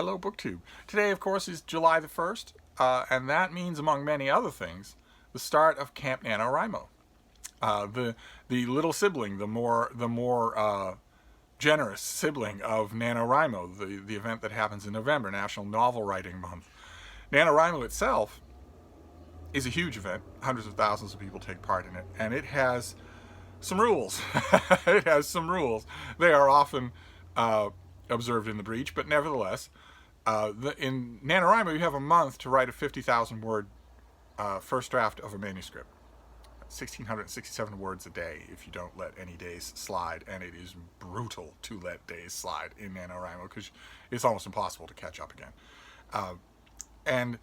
Hello, BookTube. Today, of course, is July the 1st, and that means, among many other things, the start of Camp NaNoWriMo. The little sibling, the more generous sibling of NaNoWriMo, the event that happens in November, National Novel Writing Month. NaNoWriMo itself is a huge event. Hundreds of thousands of people take part in it, and it has some rules. It has some rules. They are often observed in the breach, but nevertheless, in NaNoWriMo, you have a month to write a 50,000 word first draft of a manuscript. 1,667 words a day if you don't let any days slide, and it is brutal to let days slide in NaNoWriMo because it's almost impossible to catch up again. And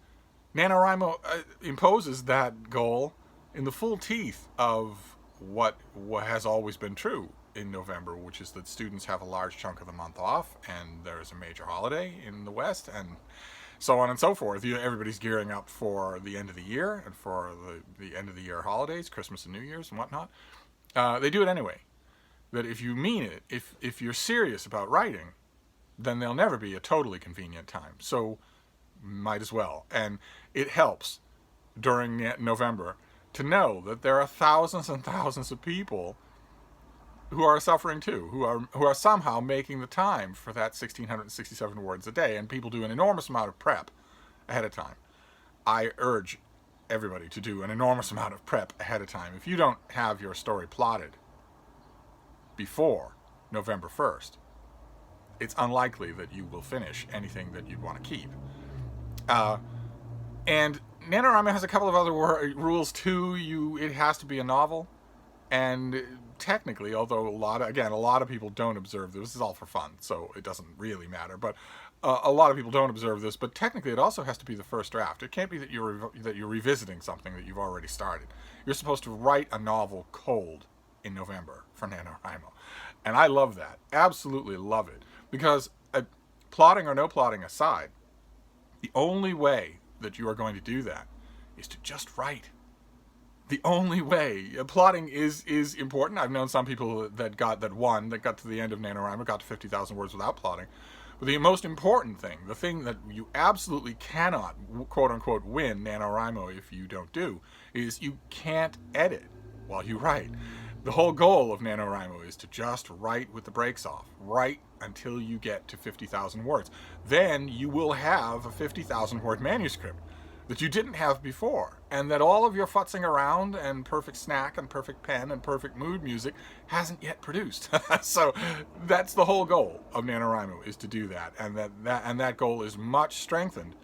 NaNoWriMo imposes that goal in the full teeth of what has always been true in November, which is that students have a large chunk of the month off, and there's a major holiday in the West, and so on and so forth. Everybody's gearing up for the end of the year and for the end of the year holidays, Christmas and New Year's and whatnot. They do it anyway. That if you mean it, if you're serious about writing, then there'll never be a totally convenient time. So might as well. And it helps during November to know that there are thousands and thousands of people who are suffering too, who are somehow making the time for that 1,667 words a day, and people do an enormous amount of prep ahead of time. I urge everybody to do an enormous amount of prep ahead of time. If you don't have your story plotted before November 1st, it's unlikely that you will finish anything that you'd want to keep. And NaNoWriMo has a couple of other rules too. It has to be a novel, and technically, although a lot of people don't observe this is all for fun, so it doesn't really matter, but a lot of people don't observe this, but technically it also has to be the first draft. It can't be that you're revisiting something that you've already started. You're supposed to write a novel cold in November for NaNoWriMo, and I love that, absolutely love it, because plotting or no plotting aside, the only way that you are going to do that is to just write. The only way. Plotting is important. I've known some people that got to the end of NaNoWriMo, got to 50,000 words without plotting. But the most important thing, the thing that you absolutely cannot, quote unquote, win NaNoWriMo if you don't do, is you can't edit while you write. The whole goal of NaNoWriMo is to just write with the brakes off. Write until you get to 50,000 words. Then you will have a 50,000 word manuscript that you didn't have before, and that all of your futzing around and perfect snack and perfect pen and perfect mood music hasn't yet produced. So that's the whole goal of NaNoWriMo, is to do that, and that goal is much strengthened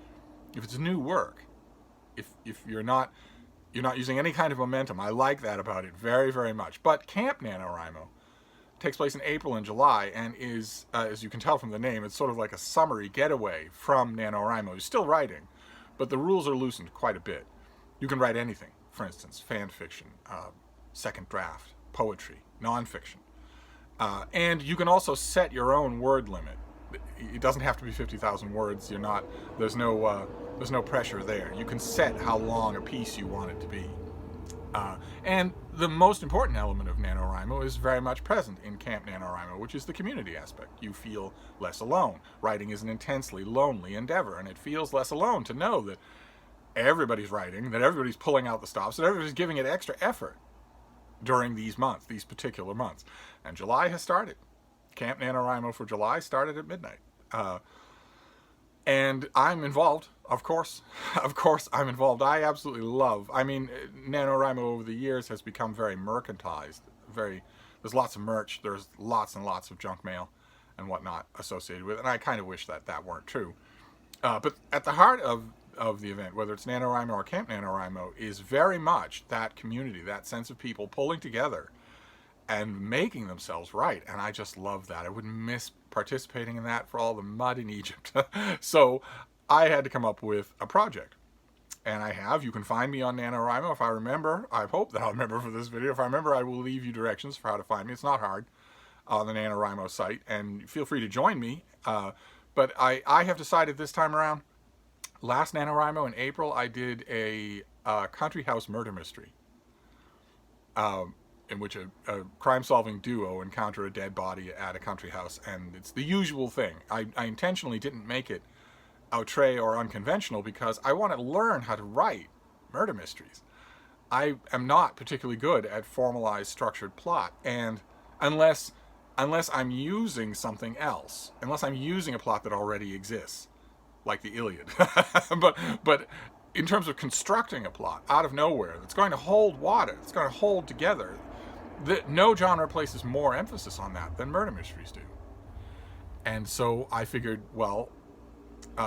if it's new work. If you're not using any kind of momentum. I like that about it very, very much. But Camp NaNoWriMo takes place in April and July, and is, as you can tell from the name, it's sort of like a summary getaway from NaNoWriMo. You're still writing, but the rules are loosened quite a bit. You can write anything, for instance, fan fiction, second draft, poetry, nonfiction. And you can also set your own word limit. It doesn't have to be 50,000 words. There's no pressure there. You can set how long a piece you want it to be. And the most important element of NaNoWriMo is very much present in Camp NaNoWriMo, which is the community aspect. You feel less alone. Writing is an intensely lonely endeavor, and it feels less alone to know that everybody's writing, that everybody's pulling out the stops, that everybody's giving it extra effort during these particular months. And July has started. Camp NaNoWriMo for July started at midnight. And I'm involved, of course. Of course I'm involved. I absolutely love, NaNoWriMo over the years has become very mercantilized. There's lots of merch, there's lots and lots of junk mail and whatnot associated with it, and I kind of wish that weren't true. But at the heart of the event, whether it's NaNoWriMo or Camp NaNoWriMo, is very much that community, that sense of people pulling together and making themselves write, and I just love that. I wouldn't miss participating in that for all the mud in Egypt. So I had to come up with a project, and I have. You can find me on NaNoWriMo if I remember. I hope that I'll remember for this video. If I remember, I will leave you directions for how to find me. It's not hard on the NaNoWriMo site, and feel free to join me. But I have decided this time around, last NaNoWriMo in April, I did a country house murder mystery. In which a crime-solving duo encounter a dead body at a country house, and it's the usual thing. I intentionally didn't make it outre or unconventional because I want to learn how to write murder mysteries. I am not particularly good at formalized structured plot, and unless I'm using something else, unless I'm using a plot that already exists, like the Iliad. but in terms of constructing a plot out of nowhere that's going to hold water, it's going to hold together, no genre places more emphasis on that than murder mysteries do. And so I figured, well,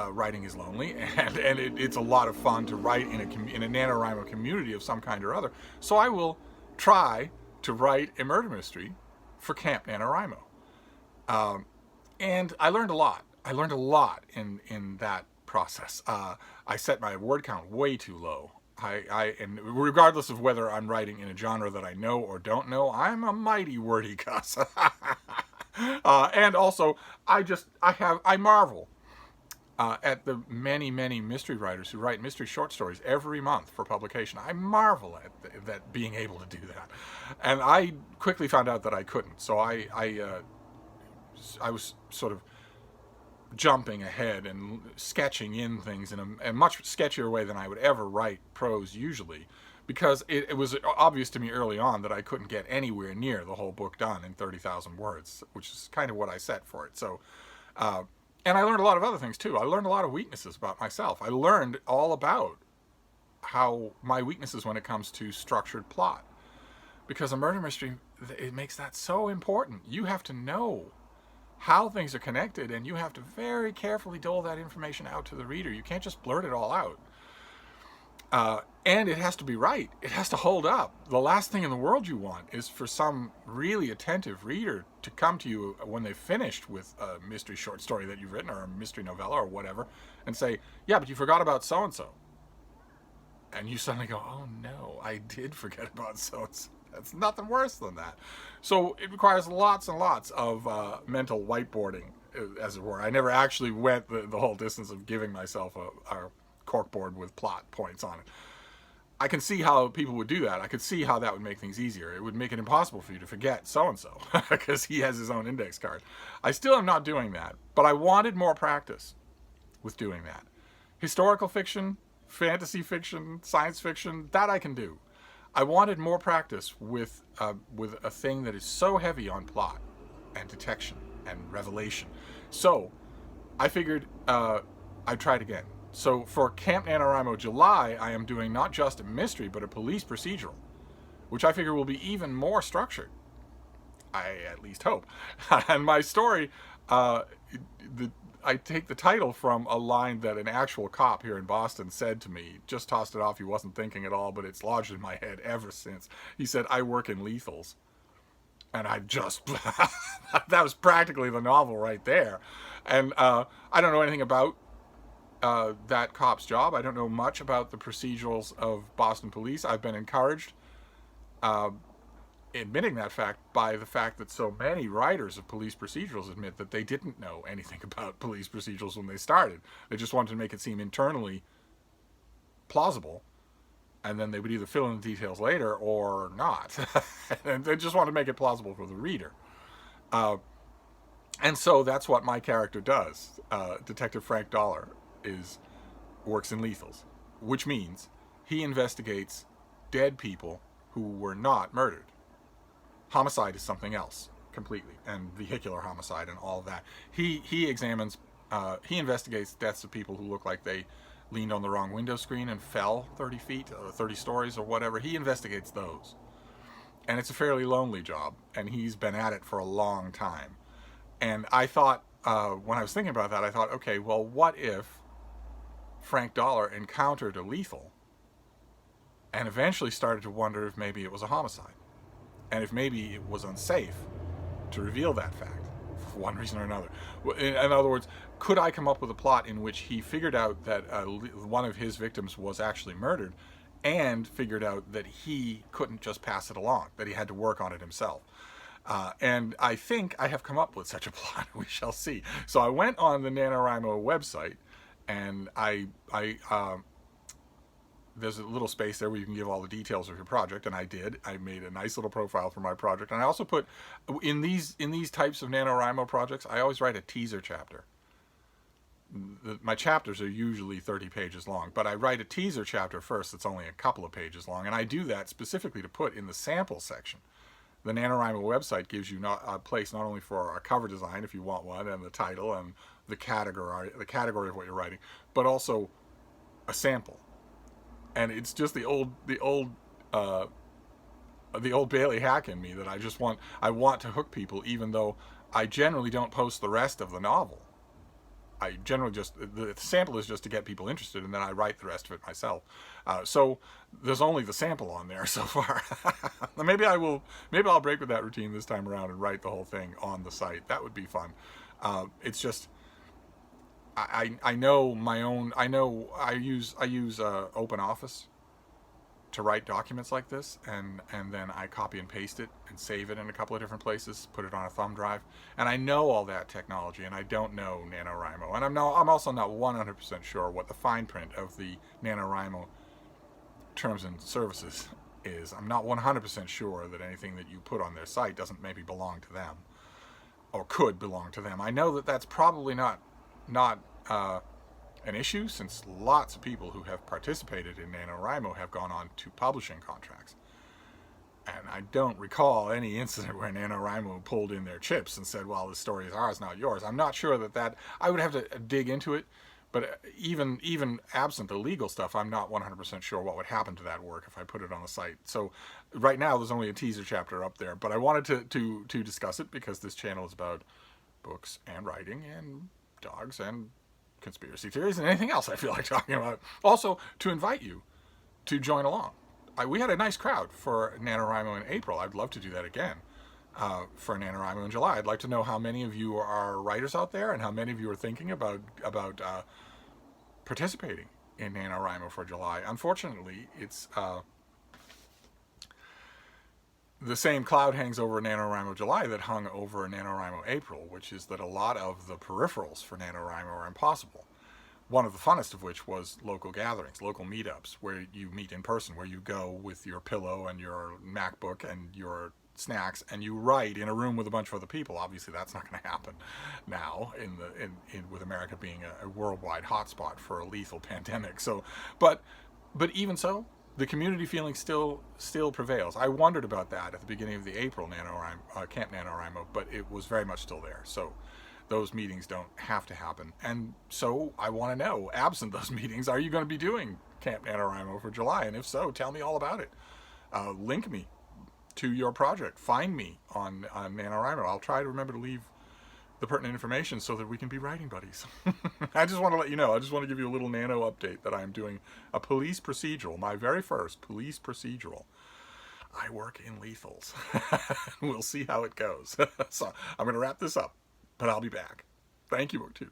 writing is lonely, and it's a lot of fun to write in a NaNoWriMo community of some kind or other. So I will try to write a murder mystery for Camp NaNoWriMo. And I learned a lot. I learned a lot in that process. I set my word count way too low. And regardless of whether I'm writing in a genre that I know or don't know, I'm a mighty wordy cuss. And also, I marvel at the many mystery writers who write mystery short stories every month for publication. I marvel at that being able to do that, and I quickly found out that I couldn't. So I was sort of jumping ahead and sketching in things in a much sketchier way than I would ever write prose usually, because it was obvious to me early on that I couldn't get anywhere near the whole book done in 30,000 words, which is kind of what I set for it. So, and I learned a lot of other things too. I learned a lot of weaknesses about myself. I learned all about how my weaknesses when it comes to structured plot, because a murder mystery, it makes that so important. You have to know how things are connected, and you have to very carefully dole that information out to the reader. You can't just blurt it all out. And it has to be right. It has to hold up. The last thing in the world you want is for some really attentive reader to come to you when they've finished with a mystery short story that you've written, or a mystery novella or whatever, and say, yeah, but you forgot about so-and-so. And you suddenly go, oh no, I did forget about so-and-so. That's nothing worse than that. So it requires lots and lots of mental whiteboarding, as it were. I never actually went the whole distance of giving myself a corkboard with plot points on it. I can see how people would do that. I could see how that would make things easier. It would make it impossible for you to forget so-and-so because he has his own index card. I still am not doing that, but I wanted more practice with doing that. Historical fiction, fantasy fiction, science fiction, that I can do. I wanted more practice with a thing that is so heavy on plot and detection and revelation. So I figured I'd try it again. So for Camp NaNoWriMo July, I am doing not just a mystery, but a police procedural, which I figure will be even more structured. I at least hope. And my story, I take the title from a line that an actual cop here in Boston said to me. Just tossed it off. He wasn't thinking at all, but it's lodged in my head ever since. He said, I work in lethals. And I just, that was practically the novel right there. And I don't know anything about that cop's job. I don't know much about the procedurals of Boston police. I've been encouraged, admitting that fact by the fact that so many writers of police procedurals admit that they didn't know anything about police procedurals when they started. They just wanted to make it seem internally plausible, and then they would either fill in the details later or not. And they just wanted to make it plausible for the reader. And so that's what my character does. Detective Frank Dollar works in lethals, which means he investigates dead people who were not murdered. Homicide is something else completely, and vehicular homicide and all of that. He examines, he investigates deaths of people who look like they leaned on the wrong window screen and fell 30 feet, 30 stories or whatever. He investigates those. And it's a fairly lonely job, and he's been at it for a long time. And I thought, when I was thinking about that, I thought, okay, well, what if Frank Dollar encountered a lethal and eventually started to wonder if maybe it was a homicide, and if maybe it was unsafe to reveal that fact for one reason or another. In other words, could I come up with a plot in which he figured out that one of his victims was actually murdered, and figured out that he couldn't just pass it along, that he had to work on it himself? And I think I have come up with such a plot. We shall see. So I went on the NaNoWriMo website, and there's a little space there where you can give all the details of your project, and I did. I made a nice little profile for my project, and I also put in these types of NaNoWriMo projects, I always write a teaser chapter. my chapters are usually 30 pages long, but I write a teaser chapter first that's only a couple of pages long, and I do that specifically to put in the sample section. The NaNoWriMo website gives you a place not only for a cover design if you want one, and the title and the category of what you're writing, but also a sample. And it's just the old Bailey hack in me that I want to hook people, even though I generally don't post the rest of the novel. I generally the sample is just to get people interested, and then I write the rest of it myself. So there's only the sample on there so far. Maybe I'll break with that routine this time around and write the whole thing on the site. That would be fun. It's just I know my own. I use Open Office to write documents like this, and then I copy and paste it and save it in a couple of different places, put it on a thumb drive, and I know all that technology, and I don't know NaNoWriMo, and I'm also not 100% sure what the fine print of the NaNoWriMo terms and services is. I'm not 100% sure that anything that you put on their site doesn't maybe belong to them, or could belong to them. I know that that's probably not an issue, since lots of people who have participated in NaNoWriMo have gone on to publishing contracts. And I don't recall any incident where NaNoWriMo pulled in their chips and said, well, this story is ours, not yours. I'm not sure that I would have to dig into it, but even absent the legal stuff, I'm not 100% sure what would happen to that work if I put it on the site. So right now there's only a teaser chapter up there, but I wanted to discuss it because this channel is about books and writing and dogs and conspiracy theories and anything else I feel like talking about. Also, to invite you to join along. We had a nice crowd for NaNoWriMo in April. I'd love to do that again for NaNoWriMo in July. I'd like to know how many of you are writers out there and how many of you are thinking about participating in NaNoWriMo for July. Unfortunately, it's the same cloud hangs over NaNoWriMo July that hung over NaNoWriMo April, which is that a lot of the peripherals for NaNoWriMo are impossible. One of the funnest of which was local gatherings, local meetups, where you meet in person, where you go with your pillow and your MacBook and your snacks, and you write in a room with a bunch of other people. Obviously, that's not going to happen now with America being a worldwide hotspot for a lethal pandemic. So, but even so, the community feeling still prevails. I wondered about that at the beginning of the April Camp NaNoWriMo, but it was very much still there. So those meetings don't have to happen. And so I want to know, absent those meetings, are you going to be doing Camp NaNoWriMo for July? And if so, tell me all about it. Link me to your project. Find me on NaNoWriMo. I'll try to remember to leave the pertinent information so that we can be writing buddies. I just want to let you know, I just want to give you a little Nano update that I'm doing a police procedural, my very first police procedural. I work in lethals. We'll see how it goes. So I'm going to wrap this up, but I'll be back. Thank you, BookTube.